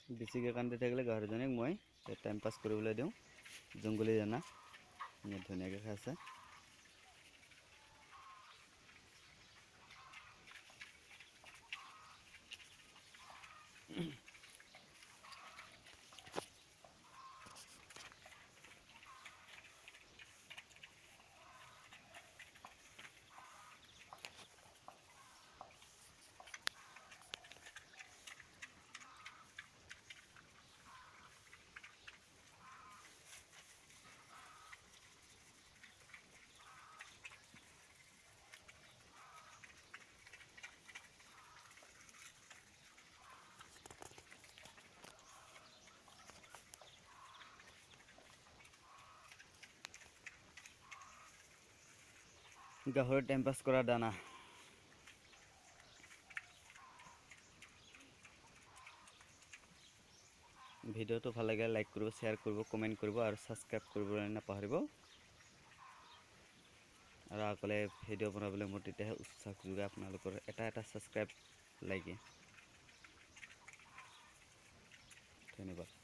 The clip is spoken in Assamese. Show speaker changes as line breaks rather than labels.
বেছিকৈ কান্দি থাকিলে গাহৰিজনীক মই টাইম পাছ কৰিবলৈ দিওঁ জংগলী দানা ধুনীয়াকৈ খাইছে। গাহৰি টাইম পাছ কৰা দানা। ভিডিঅ'টো ভাল লাগে লাইক কৰিব, শ্বেয়াৰ কৰিব, কমেণ্ট কৰিব আৰু ছাবস্ক্ৰাইব কৰিবলৈ নাপাহৰিব। আৰু আগলে ভিডিঅ' বনাবলৈ মোৰ তেতিয়াহে উৎসাহ যোগায় আপোনালোকৰ এটা ছাবস্ক্ৰাইব লাগে। ধন্যবাদ।